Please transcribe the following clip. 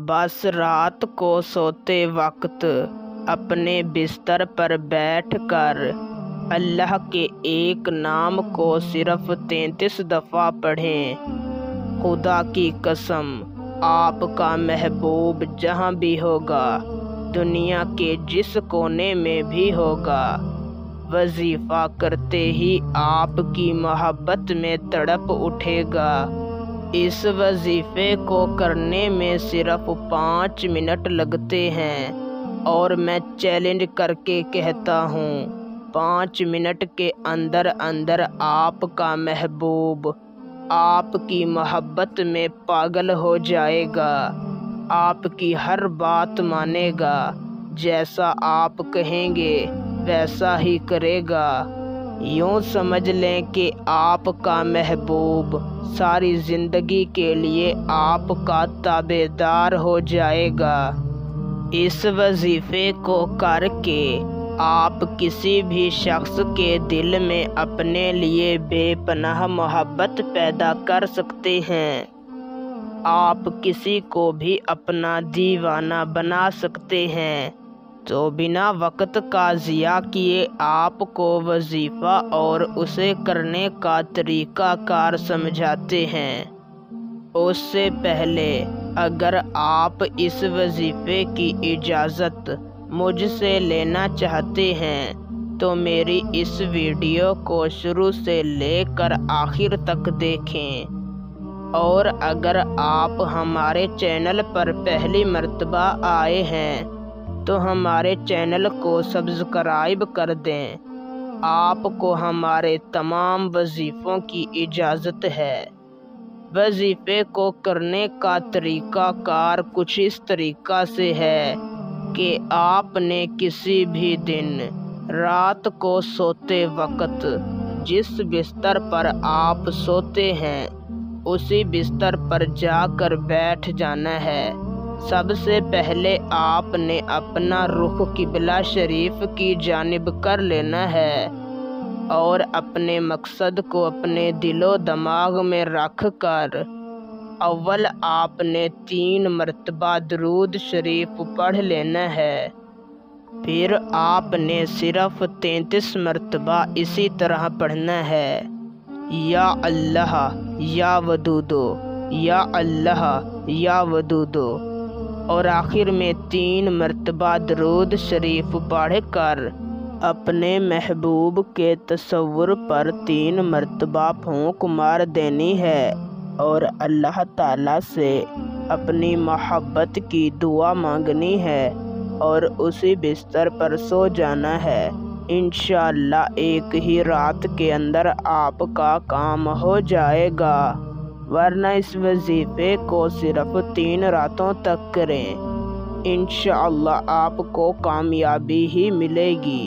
बस रात को सोते वक्त अपने बिस्तर पर बैठ कर अल्लाह के एक नाम को सिर्फ 33 दफ़ा पढ़ें। खुदा की कसम, आपका महबूब जहाँ भी होगा, दुनिया के जिस कोने में भी होगा, वजीफ़ा करते ही आपकी मोहब्बत में तड़प उठेगा। इस वजीफ़े को करने में सिर्फ 5 मिनट लगते हैं और मैं चैलेंज करके कहता हूँ 5 मिनट के अंदर अंदर आपका महबूब आपकी मोहब्बत में पागल हो जाएगा, आपकी हर बात मानेगा, जैसा आप कहेंगे वैसा ही करेगा। यूँ समझ लें कि आपका महबूब सारी ज़िंदगी के लिए आपका ताबेदार हो जाएगा। इस वजीफ़े को करके आप किसी भी शख्स के दिल में अपने लिए बेपनाह मोहब्बत पैदा कर सकते हैं। आप किसी को भी अपना दीवाना बना सकते हैं। तो बिना वक्त का ज़िया किए आपको वजीफ़ा और उसे करने का तरीक़ा कार समझाते हैं। उससे पहले अगर आप इस वजीफ़े की इजाज़त मुझसे लेना चाहते हैं तो मेरी इस वीडियो को शुरू से लेकर आखिर तक देखें। और अगर आप हमारे चैनल पर पहली मर्तबा आए हैं तो हमारे चैनल को सब्सक्राइब कर दें। आपको हमारे तमाम वजीफ़ों की इजाज़त है। वजीफ़े को करने का तरीक़ा कार कुछ इस तरीक़ा से है कि आपने किसी भी दिन रात को सोते वक्त जिस बिस्तर पर आप सोते हैं उसी बिस्तर पर जाकर बैठ जाना है। सबसे पहले आपने अपना रुख किबला शरीफ की जानिब कर लेना है और अपने मकसद को अपने दिलो दिमाग में रख कर अव्वल आपने 3 मरतबा दरूद शरीफ पढ़ लेना है। फिर आपने सिर्फ 33 मरतबा इसी तरह पढ़ना है, या अल्लाह या वदूदो, या अल्लाह या वदूदो। और आखिर में 3 मरतबा दरूद शरीफ पढ़ कर अपने महबूब के तसव्वुर पर 3 मरतबा फूंक मार देनी है और अल्लाह ताला से अपनी मोहब्बत की दुआ मांगनी है और उसी बिस्तर पर सो जाना है। इंशाअल्लाह एक ही रात के अंदर आपका काम हो जाएगा, वरना इस वजीफ़े को सिर्फ 3 रातों तक करें। इंशाअल्लाह आपको कामयाबी ही मिलेगी।